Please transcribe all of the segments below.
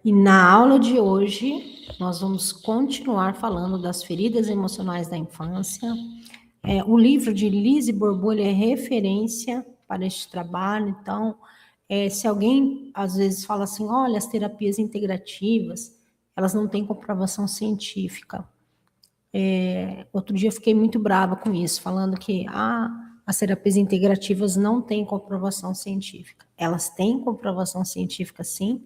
E na aula de hoje, nós vamos continuar falando das feridas emocionais da infância. O livro de Lise Bourbeau é referência para este trabalho. Então, se alguém às vezes fala assim, olha, as terapias integrativas, elas não têm comprovação científica. Outro dia eu fiquei muito brava com isso, falando que as terapias integrativas não têm comprovação científica. Elas têm comprovação científica, sim.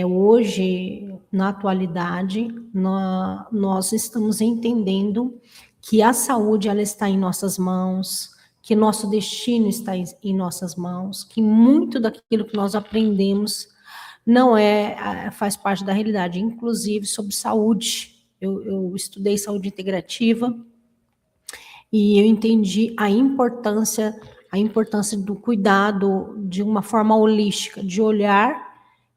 Hoje, na atualidade, nós estamos entendendo que a saúde ela está em nossas mãos, que nosso destino está em nossas mãos, que muito daquilo que nós aprendemos não faz parte da realidade, inclusive sobre saúde. Eu estudei saúde integrativa e eu entendi a importância do cuidado de uma forma holística, de olhar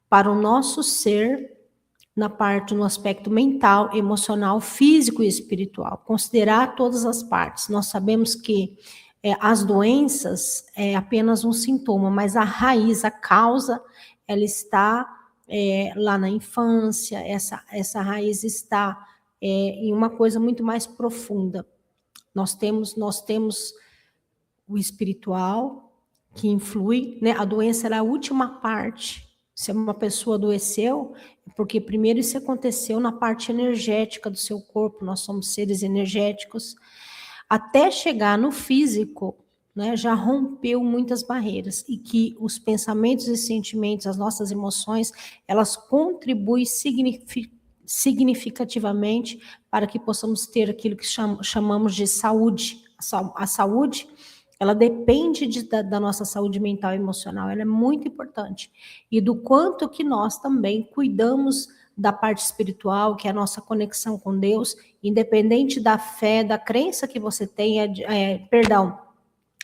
para o nosso ser no aspecto mental, emocional, físico e espiritual, considerar todas as partes. Nós sabemos que as doenças é apenas um sintoma, mas a raiz, a causa, ela está lá na infância, essa raiz está em uma coisa muito mais profunda. Nós temos o espiritual, que influi, né? A doença era a última parte. Se uma pessoa adoeceu, é porque primeiro isso aconteceu na parte energética do seu corpo, nós somos seres energéticos, até chegar no físico, né, já rompeu muitas barreiras, e que os pensamentos e sentimentos, as nossas emoções, elas contribuem significativamente para que possamos ter aquilo que chamamos de saúde. A saúde, ela depende da nossa saúde mental e emocional, ela é muito importante. E do quanto que nós também cuidamos da parte espiritual, que é a nossa conexão com Deus, independente da fé, da crença que você tenha,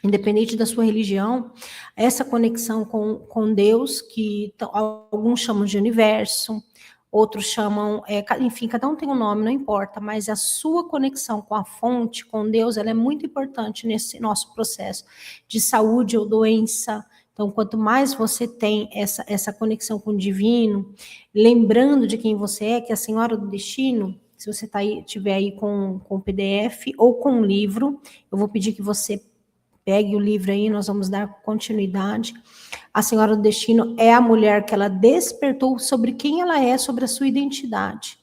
independente da sua religião, essa conexão com Deus, que alguns chamam de universo, outros chamam, enfim, cada um tem um nome, não importa, mas a sua conexão com a fonte, com Deus, ela é muito importante nesse nosso processo de saúde ou doença. Então, quanto mais você tem essa conexão com o divino, lembrando de quem você é, que é a Senhora do Destino, se você estiver aí com o PDF ou com o livro, eu vou pedir que você pegue o livro aí, nós vamos dar continuidade. A Senhora do Destino é a mulher que ela despertou sobre quem ela é, sobre a sua identidade.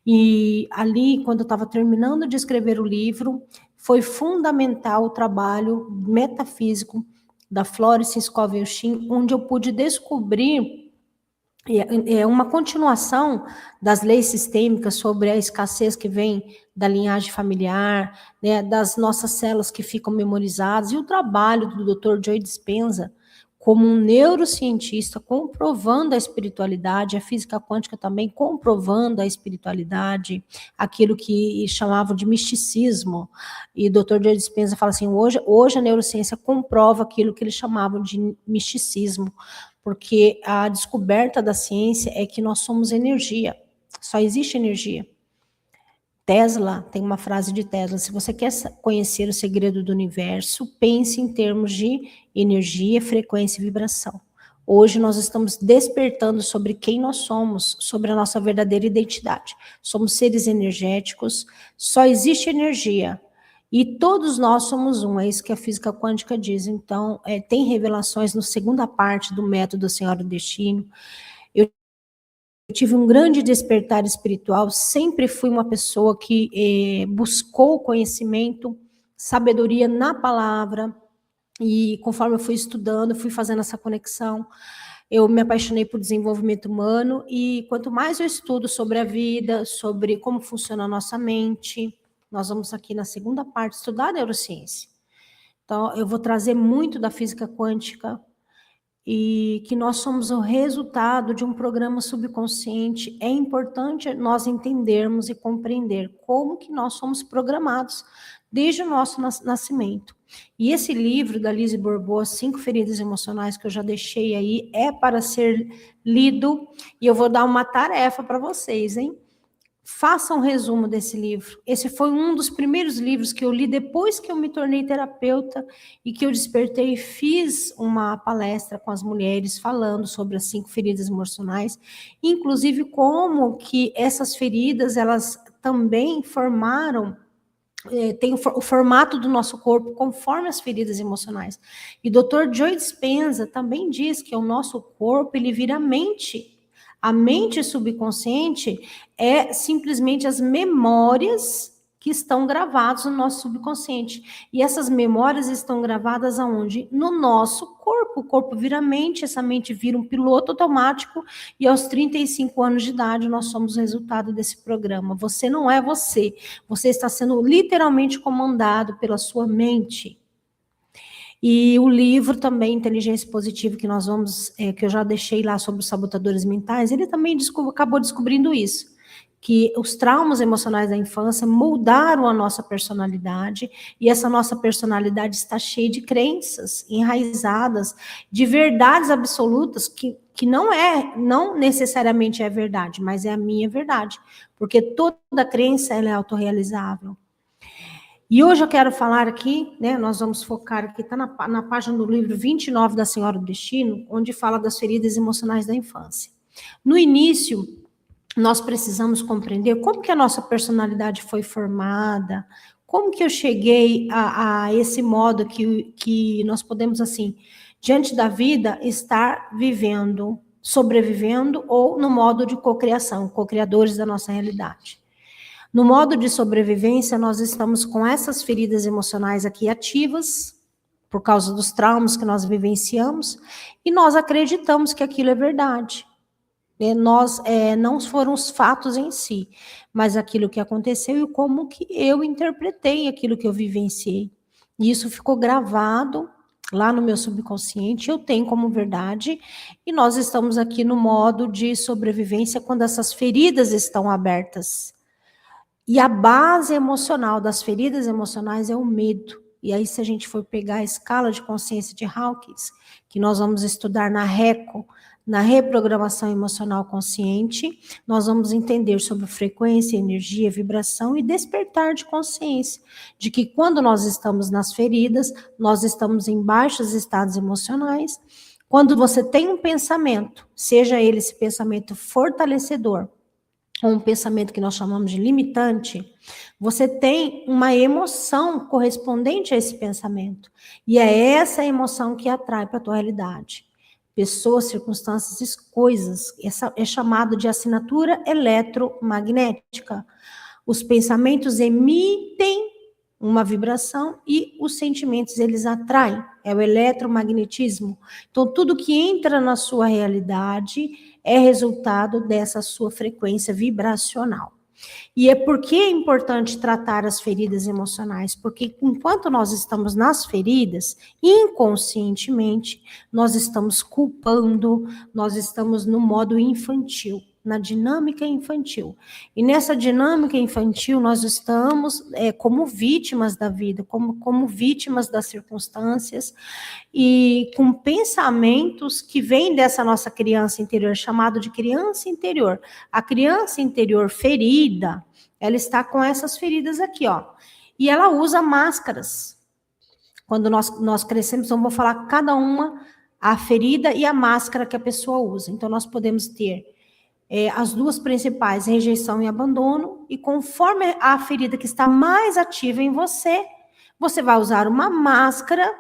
E ali, quando eu estava terminando de escrever o livro, foi fundamental o trabalho metafísico da Florence Scovel Shinn, onde eu pude descobrir uma continuação das leis sistêmicas sobre a escassez que vem da linhagem familiar, né, das nossas células que ficam memorizadas, e o trabalho do Dr. Joe Dispenza, como um neurocientista, comprovando a espiritualidade, a física quântica também comprovando a espiritualidade, aquilo que chamavam de misticismo. E o Dr. Joe Dispenza fala assim, hoje a neurociência comprova aquilo que eles chamavam de misticismo, porque a descoberta da ciência é que nós somos energia, só existe energia. Tesla, tem uma frase de Tesla, se você quer conhecer o segredo do universo, pense em termos de energia, frequência e vibração. Hoje nós estamos despertando sobre quem nós somos, sobre a nossa verdadeira identidade. Somos seres energéticos, só existe energia. E todos nós somos um, é isso que a física quântica diz. Então, tem revelações na segunda parte do método Senhora do Destino. Eu tive um grande despertar espiritual, sempre fui uma pessoa que buscou conhecimento, sabedoria na palavra, e conforme eu fui estudando, fui fazendo essa conexão, eu me apaixonei por desenvolvimento humano, e quanto mais eu estudo sobre a vida, sobre como funciona a nossa mente, nós vamos aqui na segunda parte estudar a neurociência. Então, eu vou trazer muito da física quântica, e que nós somos o resultado de um programa subconsciente. É importante nós entendermos e compreender como que nós somos programados desde o nosso nascimento. E esse livro da Lise Bourbeau, As 5 Feridas Emocionais, que eu já deixei aí, é para ser lido, e eu vou dar uma tarefa para vocês, hein? faça um resumo desse livro. Esse foi um dos primeiros livros que eu li depois que eu me tornei terapeuta e que eu despertei e fiz uma palestra com as mulheres falando sobre as 5 feridas emocionais, inclusive como que essas feridas, elas também formaram tem o formato do nosso corpo conforme as feridas emocionais. E Dr. Joe Dispenza também diz que o nosso corpo, ele vira mente. A mente subconsciente é simplesmente as memórias que estão gravadas no nosso subconsciente. E essas memórias estão gravadas aonde? No nosso corpo. O corpo vira mente, essa mente vira um piloto automático e aos 35 anos de idade nós somos o resultado desse programa. Você não é você. Você está sendo literalmente comandado pela sua mente. E o livro também, Inteligência Positiva, que nós vamos, que eu já deixei lá sobre os sabotadores mentais, ele também acabou descobrindo isso, que os traumas emocionais da infância moldaram a nossa personalidade, e essa nossa personalidade está cheia de crenças enraizadas, de verdades absolutas, que não necessariamente é verdade, mas é a minha verdade, porque toda crença ela é autorrealizável. E hoje eu quero falar aqui, né, nós vamos focar aqui, está na página do livro 29 da Senhora do Destino, onde fala das feridas emocionais da infância. No início, nós precisamos compreender como que a nossa personalidade foi formada, como que eu cheguei a esse modo que nós podemos, assim, diante da vida, estar vivendo, sobrevivendo, ou no modo de cocriação, co-criadores da nossa realidade. No modo de sobrevivência, nós estamos com essas feridas emocionais aqui ativas, por causa dos traumas que nós vivenciamos, e nós acreditamos que aquilo é verdade. Não foram os fatos em si, mas aquilo que aconteceu e como que eu interpretei aquilo que eu vivenciei. E isso ficou gravado lá no meu subconsciente, eu tenho como verdade, e nós estamos aqui no modo de sobrevivência quando essas feridas estão abertas. E a base emocional das feridas emocionais é o medo. E aí, se a gente for pegar a escala de consciência de Hawkins, que nós vamos estudar na RECO, na reprogramação emocional consciente, nós vamos entender sobre frequência, energia, vibração e despertar de consciência, de que quando nós estamos nas feridas, nós estamos em baixos estados emocionais. Quando você tem um pensamento, seja ele esse pensamento fortalecedor, ou um pensamento que nós chamamos de limitante, você tem uma emoção correspondente a esse pensamento. E é essa emoção que atrai para a tua realidade. Pessoas, circunstâncias e coisas. Essa é chamado de assinatura eletromagnética. Os pensamentos emitem uma vibração e os sentimentos, eles atraem. É o eletromagnetismo. Então, tudo que entra na sua realidade é resultado dessa sua frequência vibracional. E é porque é importante tratar as feridas emocionais, porque enquanto nós estamos nas feridas, inconscientemente, nós estamos culpando, nós estamos no modo infantil, na dinâmica infantil. E nessa dinâmica infantil, nós estamos como vítimas da vida, como vítimas das circunstâncias, e com pensamentos que vêm dessa nossa criança interior, chamado de criança interior. A criança interior ferida, ela está com essas feridas aqui, ó. E ela usa máscaras. Quando nós crescemos, então vou falar cada uma, a ferida e a máscara que a pessoa usa. Então, nós podemos ter as duas principais, rejeição e abandono, e conforme a ferida que está mais ativa em você, você vai usar uma máscara.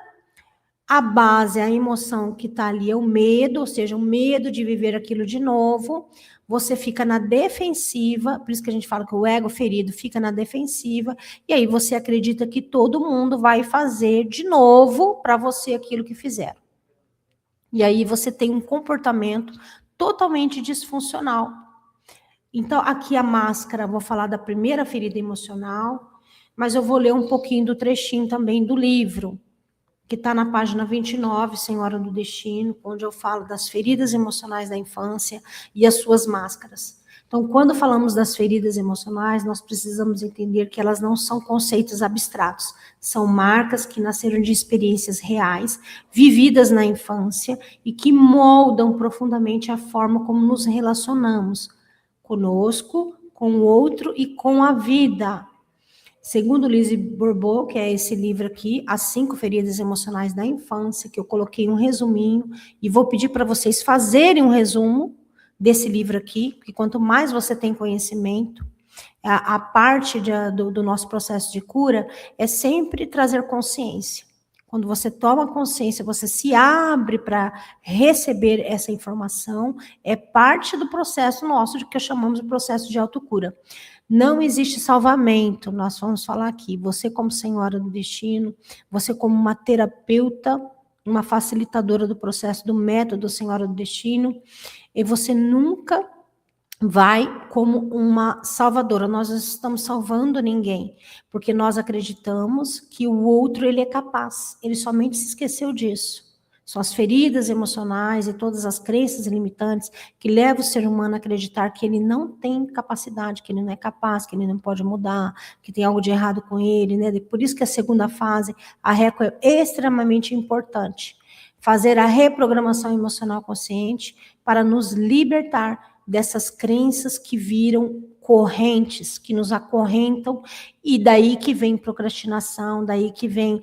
A base, a emoção que está ali é o medo, ou seja, o medo de viver aquilo de novo. Você fica na defensiva, por isso que a gente fala que o ego ferido fica na defensiva, e aí você acredita que todo mundo vai fazer de novo para você aquilo que fizeram. E aí você tem um comportamento totalmente disfuncional. Então, aqui a máscara, vou falar da primeira ferida emocional, mas eu vou ler um pouquinho do trechinho também do livro, que está na página 29, Senhora do Destino, onde eu falo das feridas emocionais da infância e as suas máscaras. Então, quando falamos das feridas emocionais, nós precisamos entender que elas não são conceitos abstratos, são marcas que nasceram de experiências reais, vividas na infância e que moldam profundamente a forma como nos relacionamos conosco, com o outro e com a vida. Segundo Lise Bourbeau, que é esse livro aqui, As 5 Feridas Emocionais da Infância, que eu coloquei um resuminho, e vou pedir para vocês fazerem um resumo desse livro aqui, porque quanto mais você tem conhecimento, a parte do nosso processo de cura é sempre trazer consciência. Quando você toma consciência, você se abre para receber essa informação, é parte do processo nosso, que chamamos de processo de autocura. Não existe salvamento, nós vamos falar aqui. Você como senhora do destino, você como uma terapeuta, uma facilitadora do processo, do método senhora do destino, e você nunca vai como uma salvadora. Nós não estamos salvando ninguém, porque nós acreditamos que o outro ele é capaz, ele somente se esqueceu disso. São as feridas emocionais e todas as crenças limitantes que levam o ser humano a acreditar que ele não tem capacidade, que ele não é capaz, que ele não pode mudar, que tem algo de errado com ele, né? Por isso que a segunda fase, a RECO, é extremamente importante. Fazer a reprogramação emocional consciente para nos libertar dessas crenças que viram correntes, que nos acorrentam, e daí que vem procrastinação, daí que vem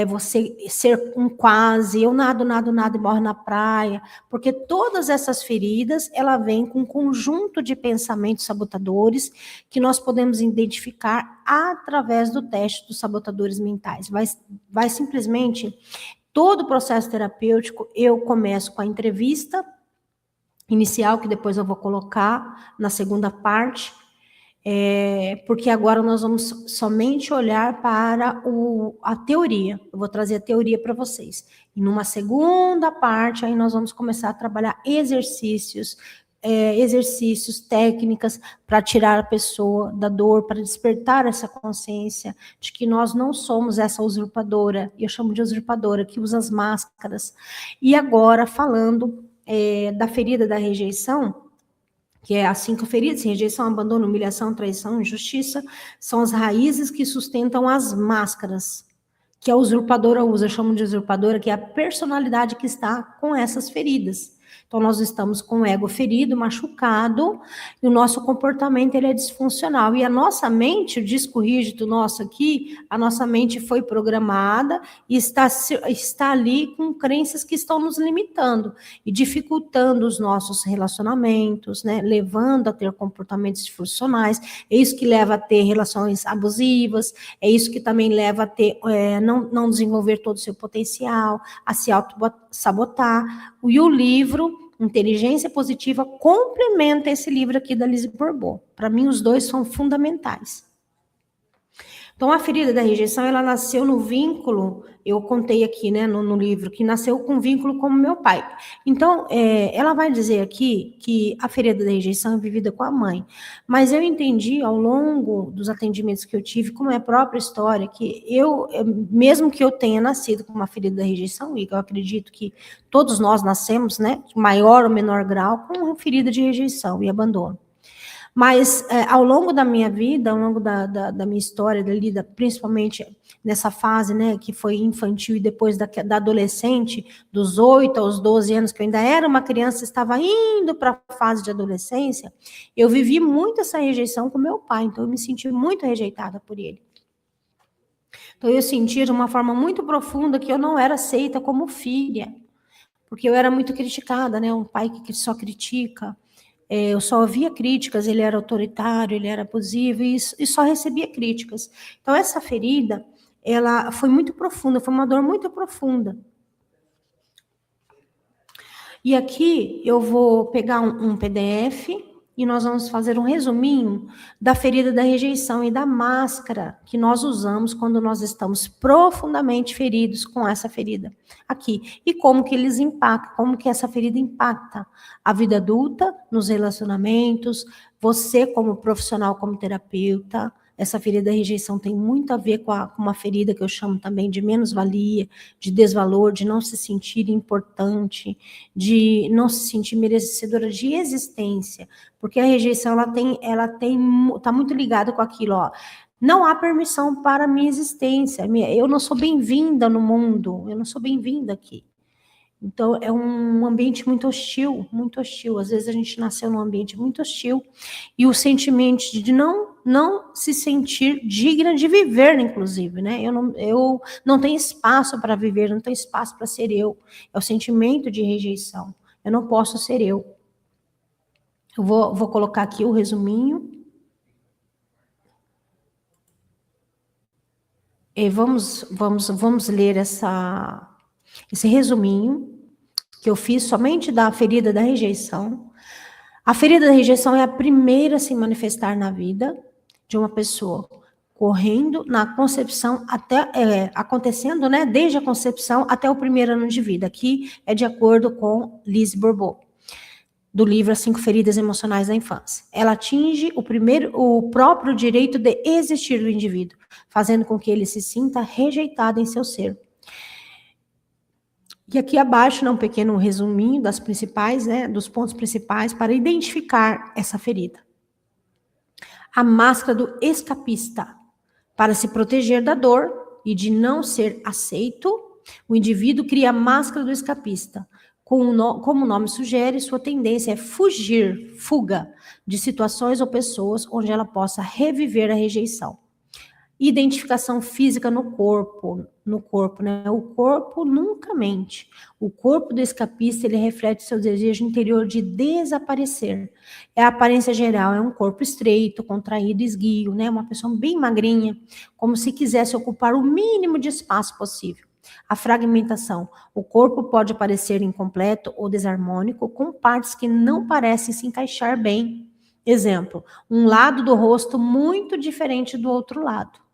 você ser um quase, eu nado e morro na praia, porque todas essas feridas, ela vem com um conjunto de pensamentos sabotadores que nós podemos identificar através do teste dos sabotadores mentais. Vai simplesmente, todo o processo terapêutico, eu começo com a entrevista inicial, que depois eu vou colocar na segunda parte, porque agora nós vamos somente olhar para a teoria. Eu vou trazer a teoria para vocês. E numa segunda parte, aí nós vamos começar a trabalhar exercícios, técnicas para tirar a pessoa da dor, para despertar essa consciência de que nós não somos essa usurpadora, eu chamo de usurpadora, que usa as máscaras. E agora, falando da ferida da rejeição, que é as 5 feridas: rejeição, abandono, humilhação, traição, injustiça, são as raízes que sustentam as máscaras, que a usurpadora usa. Eu chamo de usurpadora, que é a personalidade que está com essas feridas. Então, nós estamos com o ego ferido, machucado, e o nosso comportamento ele é disfuncional. E a nossa mente, o disco rígido nosso aqui, a nossa mente foi programada e está ali com crenças que estão nos limitando e dificultando os nossos relacionamentos, né? Levando a ter comportamentos disfuncionais. É isso que leva a ter relações abusivas, é isso que também leva a ter, não desenvolver todo o seu potencial, a se auto-sabotar. E o livro Inteligência Positiva complementa esse livro aqui da Lise Bourbeau. Para mim, os dois são fundamentais. Então, a ferida da rejeição, ela nasceu no vínculo, eu contei aqui, né, no livro, que nasceu com vínculo com meu pai. Então, ela vai dizer aqui que a ferida da rejeição é vivida com a mãe. Mas eu entendi, ao longo dos atendimentos que eu tive, como é a própria história, que mesmo que eu tenha nascido com uma ferida da rejeição, e eu acredito que todos nós nascemos, né, de maior ou menor grau, com uma ferida de rejeição e abandono. Mas, ao longo da minha vida, ao longo da minha história, principalmente nessa fase, né, que foi infantil e depois da adolescente, dos 8 aos 12 anos, que eu ainda era uma criança, estava indo para a fase de adolescência, eu vivi muito essa rejeição com meu pai, então eu me senti muito rejeitada por ele. Então eu sentia de uma forma muito profunda que eu não era aceita como filha, porque eu era muito criticada, né, um pai que só critica. Eu só ouvia críticas, ele era autoritário, ele era abusivo, e só recebia críticas. Então, essa ferida, ela foi muito profunda, foi uma dor muito profunda. E aqui, eu vou pegar um PDF, e nós vamos fazer um resuminho da ferida da rejeição e da máscara que nós usamos quando nós estamos profundamente feridos com essa ferida aqui. E como que eles impactam, como que essa ferida impacta a vida adulta, nos relacionamentos, você como profissional, como terapeuta. Essa ferida da rejeição tem muito a ver com uma ferida que eu chamo também de menos-valia, de desvalor, de não se sentir importante, de não se sentir merecedora de existência, porque a rejeição tá muito ligada com aquilo, ó. Não há permissão para a minha existência, eu não sou bem-vinda no mundo, eu não sou bem-vinda aqui. Então, é um ambiente muito hostil, muito hostil. Às vezes a gente nasceu num ambiente muito hostil e o sentimento de não se sentir digna de viver, inclusive, né? Eu não tenho espaço para viver, não tenho espaço para ser eu. É o sentimento de rejeição. Eu não posso ser eu. Eu vou colocar aqui o resuminho. E vamos ler esse resuminho que eu fiz somente da ferida da rejeição. A ferida da rejeição é a primeira a se manifestar na vida de uma pessoa, correndo na concepção acontecendo, né, desde a concepção até o primeiro ano de vida. Aqui é de acordo com Lise Bourbeau, do livro As 5 Feridas Emocionais da Infância. Ela atinge o próprio direito de existir do indivíduo, fazendo com que ele se sinta rejeitado em seu ser. E aqui abaixo, né, um pequeno resuminho das principais, né, dos pontos principais para identificar essa ferida. A máscara do escapista. Para se proteger da dor e de não ser aceito, o indivíduo cria a máscara do escapista. Como o nome sugere, sua tendência é fuga de situações ou pessoas onde ela possa reviver a rejeição. Identificação física no corpo, né? O corpo nunca mente. O corpo do escapista, ele reflete seu desejo interior de desaparecer. É a aparência geral, é um corpo estreito, contraído, esguio, né? Uma pessoa bem magrinha, como se quisesse ocupar o mínimo de espaço possível. A fragmentação. O corpo pode parecer incompleto ou desarmônico, com partes que não parecem se encaixar bem. Exemplo, um lado do rosto muito diferente do outro lado.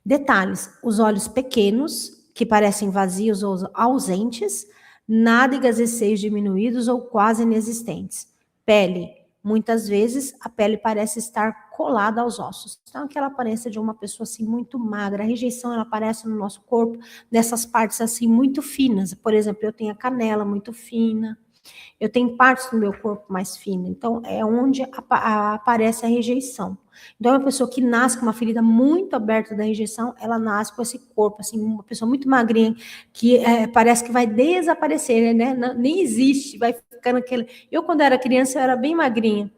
Detalhes: os olhos pequenos, que parecem vazios ou ausentes, nádegas e seios diminuídos ou quase inexistentes. Pele: muitas vezes a pele parece estar colada aos ossos. Então, aquela aparência de uma pessoa assim muito magra. A rejeição, ela aparece no nosso corpo nessas partes assim muito finas. Por exemplo, eu tenho a canela muito fina. Eu tenho partes do meu corpo mais finas, então é onde aparece a rejeição. Então, uma pessoa que nasce com uma ferida muito aberta da rejeição, ela nasce com esse corpo, assim, uma pessoa muito magrinha, que parece que vai desaparecer, né? Nem existe, vai ficando aquele... Eu, quando era criança, eu era bem magrinha.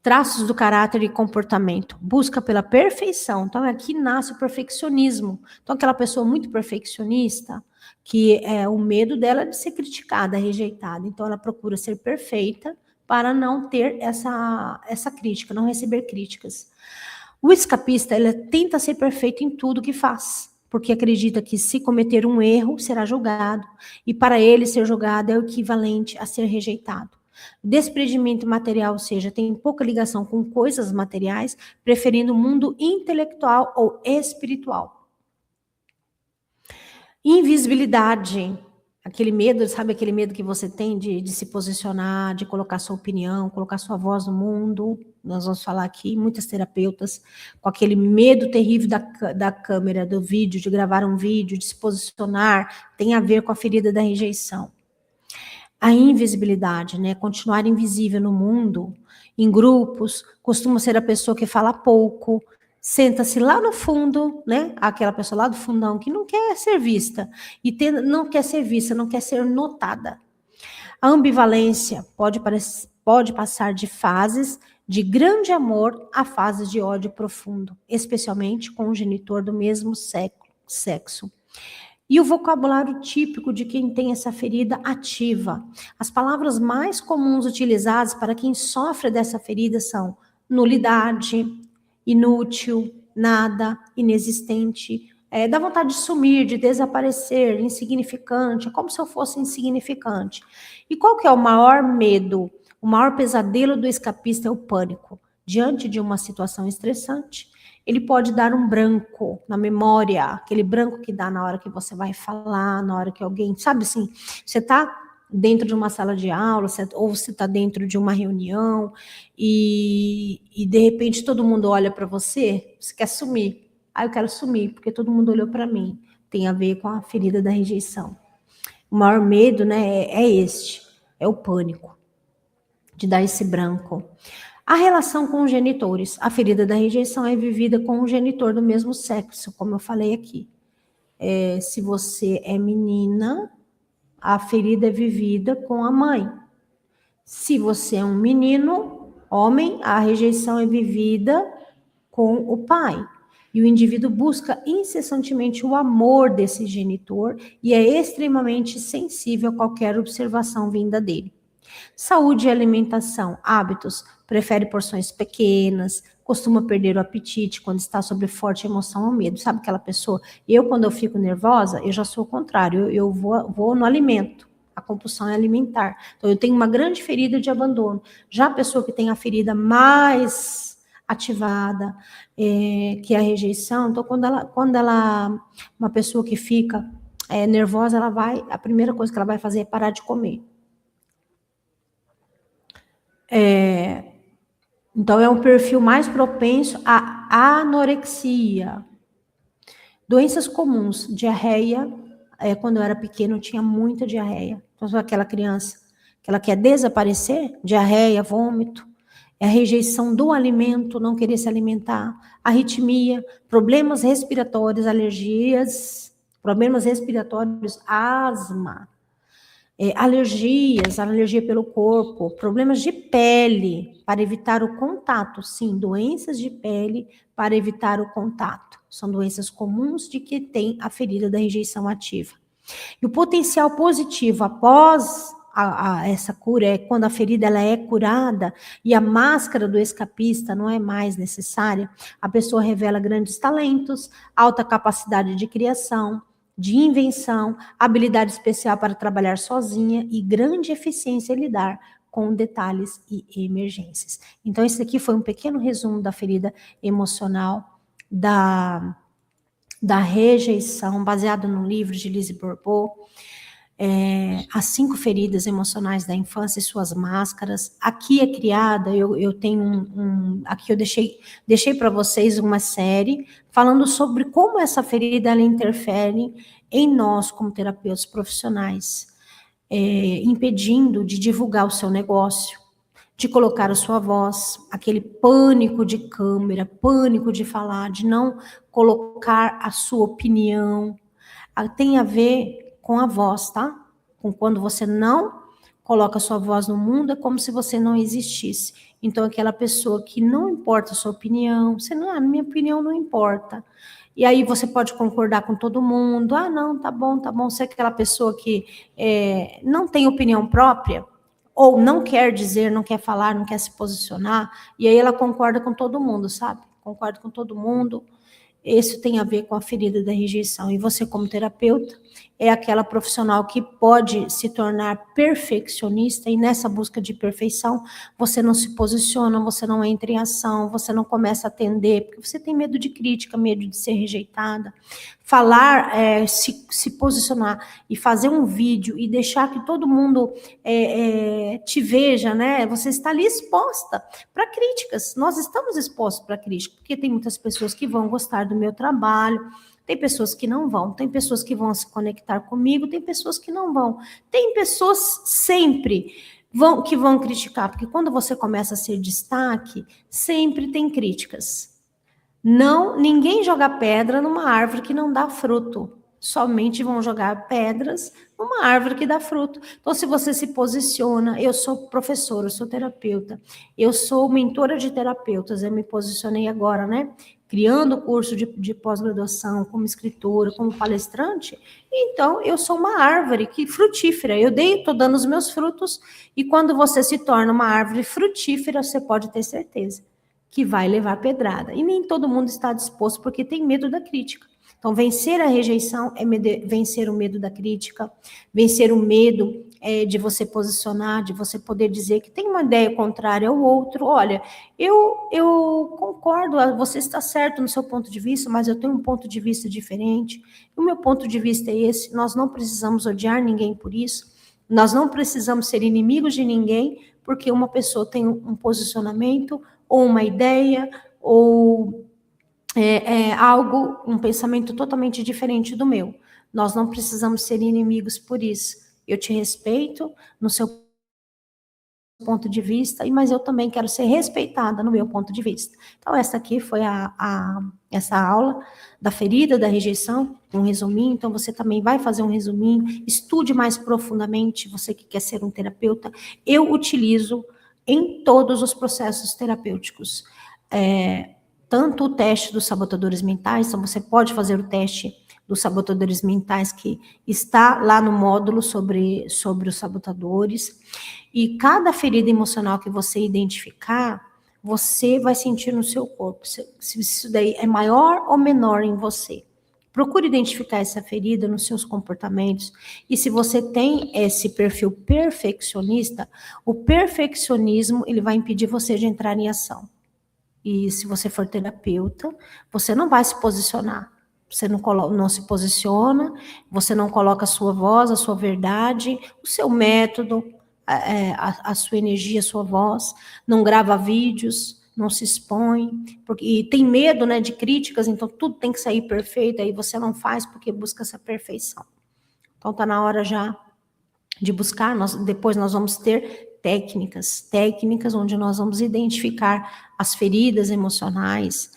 Traços do caráter e comportamento. Busca pela perfeição. Então, aqui nasce o perfeccionismo. Então, aquela pessoa muito perfeccionista, que é o medo dela de ser criticada, rejeitada. Então, ela procura ser perfeita para não ter essa crítica, não receber críticas. O escapista, ele tenta ser perfeito em tudo que faz, porque acredita que se cometer um erro, será julgado. E para ele, ser julgado é o equivalente a ser rejeitado. Desprendimento material, ou seja, tem pouca ligação com coisas materiais, preferindo o mundo intelectual ou espiritual. Invisibilidade, aquele medo, sabe aquele medo que você tem de se posicionar, de colocar sua opinião, colocar sua voz no mundo. Nós vamos falar aqui, muitas terapeutas, com aquele medo terrível da câmera, do vídeo, de gravar um vídeo, de se posicionar, tem a ver com a ferida da rejeição. A invisibilidade, né? Continuar invisível no mundo, em grupos, costuma ser a pessoa que fala pouco, senta-se lá no fundo, né? Aquela pessoa lá do fundão que não quer ser vista, não quer ser vista, não quer ser notada. A ambivalência pode passar de fases de grande amor a fases de ódio profundo, especialmente com o genitor do mesmo sexo. E o vocabulário típico de quem tem essa ferida ativa. As palavras mais comuns utilizadas para quem sofre dessa ferida são nulidade, inútil, nada, inexistente. Dá vontade de sumir, de desaparecer, insignificante, é como se eu fosse insignificante. E qual que é o maior medo? O maior pesadelo do escapista é o pânico. Diante de uma situação estressante, ele pode dar um branco na memória, aquele branco que dá na hora que você vai falar, na hora que alguém... Sabe assim, você está dentro de uma sala de aula, ou você está dentro de uma reunião, e de repente todo mundo olha para você, você quer sumir. Eu quero sumir, porque todo mundo olhou para mim. Tem a ver com a ferida da rejeição. O maior medo, né, é o pânico, de dar esse branco. A relação com os genitores. A ferida da rejeição é vivida com o genitor do mesmo sexo, como eu falei aqui. Se você é menina, a ferida é vivida com a mãe. Se você é um menino, homem, a rejeição é vivida com o pai. E o indivíduo busca incessantemente o amor desse genitor e é extremamente sensível a qualquer observação vinda dele. Saúde e alimentação, hábitos, prefere porções pequenas, costuma perder o apetite quando está sob forte emoção ou medo. Sabe aquela pessoa? Quando eu fico nervosa, eu já sou o contrário, eu vou no alimento. A compulsão é alimentar. Então, eu tenho uma grande ferida de abandono. Já a pessoa que tem a ferida mais ativada, que é a rejeição, então, uma pessoa que fica nervosa, a primeira coisa que ela vai fazer é parar de comer. Então, é um perfil mais propenso à anorexia. Doenças comuns, diarreia. Quando eu era pequena, eu tinha muita diarreia. Então, aquela criança que ela quer desaparecer, diarreia, vômito, a rejeição do alimento, não querer se alimentar, arritmia, problemas respiratórios, alergias, problemas respiratórios, asma. Alergias, alergia pelo corpo, problemas de pele, para evitar o contato. Sim, doenças de pele para evitar o contato. São doenças comuns de que tem a ferida da rejeição ativa. E o potencial positivo após essa cura é quando a ferida ela é curada e a máscara do escapista não é mais necessária, a pessoa revela grandes talentos, alta capacidade de criação, de invenção, habilidade especial para trabalhar sozinha e grande eficiência em lidar com detalhes e emergências. Então, esse aqui foi um pequeno resumo da ferida emocional, da rejeição, baseado no livro de Lise Bourbeau, as 5 feridas emocionais da infância e suas máscaras. Aqui é criada, eu tenho aqui eu deixei para vocês uma série falando sobre como essa ferida ela interfere em nós como terapeutas profissionais, impedindo de divulgar o seu negócio, de colocar a sua voz, aquele pânico de câmera, pânico de falar, de não colocar a sua opinião, tem a ver com a voz, tá? Com quando você não coloca a sua voz no mundo, é como se você não existisse. Então, aquela pessoa que não importa a sua opinião, minha opinião não importa. E aí você pode concordar com todo mundo, não, tá bom, você é aquela pessoa que não tem opinião própria, ou não quer dizer, não quer falar, não quer se posicionar, e aí ela concorda com todo mundo, sabe? Concorda com todo mundo. Isso tem a ver com a ferida da rejeição. E você, como terapeuta, é aquela profissional que pode se tornar perfeccionista, e nessa busca de perfeição, você não se posiciona, você não entra em ação, você não começa a atender, porque você tem medo de crítica, medo de ser rejeitada. Falar, se posicionar e fazer um vídeo e deixar que todo mundo te veja, né? Você está ali exposta para críticas. Nós estamos expostos para crítica, porque tem muitas pessoas que vão gostar do meu trabalho, tem pessoas que não vão, tem pessoas que vão se conectar comigo, tem pessoas que não vão. Tem pessoas sempre que vão criticar, porque quando você começa a ser destaque, sempre tem críticas. Ninguém joga pedra numa árvore que não dá fruto. Somente vão jogar pedras numa árvore que dá fruto. Então, se você se posiciona, eu sou professora, eu sou terapeuta, eu sou mentora de terapeutas, eu me posicionei agora, né? Criando curso de pós-graduação, como escritora, como palestrante. Então, eu sou uma árvore frutífera. Eu estou dando os meus frutos, e quando você se torna uma árvore frutífera, você pode ter certeza que vai levar pedrada. E nem todo mundo está disposto, porque tem medo da crítica. Então, vencer a rejeição é vencer o medo da crítica, vencer o medo de você posicionar, de você poder dizer que tem uma ideia contrária ao outro. Olha, eu concordo, você está certo no seu ponto de vista, mas eu tenho um ponto de vista diferente. O meu ponto de vista é esse. Nós não precisamos odiar ninguém por isso. Nós não precisamos ser inimigos de ninguém, porque uma pessoa tem um posicionamento, ou uma ideia, ou algo, um pensamento totalmente diferente do meu. Nós não precisamos ser inimigos por isso. Eu te respeito no seu ponto de vista, mas eu também quero ser respeitada no meu ponto de vista. Então, essa aqui foi essa aula da ferida, da rejeição, um resuminho. Então, você também vai fazer um resuminho, estude mais profundamente, você que quer ser um terapeuta. Eu utilizo em todos os processos terapêuticos, tanto o teste dos sabotadores mentais, então você pode fazer o teste dos sabotadores mentais, que está lá no módulo sobre os sabotadores, e cada ferida emocional que você identificar, você vai sentir no seu corpo, se isso daí é maior ou menor em você. Procure identificar essa ferida nos seus comportamentos, e se você tem esse perfil perfeccionista, o perfeccionismo, ele vai impedir você de entrar em ação. E se você for terapeuta, você não vai se posicionar. Você não se posiciona, você não coloca a sua voz, a sua verdade, o seu método, a sua energia, a sua voz, não grava vídeos, não se expõe, e tem medo, né, de críticas, então tudo tem que sair perfeito, aí você não faz porque busca essa perfeição. Então está na hora já de buscar, depois nós vamos ter técnicas onde nós vamos identificar as feridas emocionais,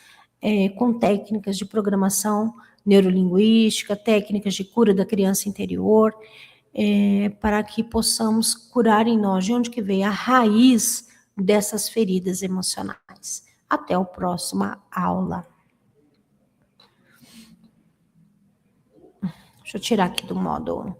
com técnicas de programação neurolinguística, técnicas de cura da criança interior, para que possamos curar em nós de onde que veio a raiz dessas feridas emocionais. Até a próxima aula. Deixa eu tirar aqui do modo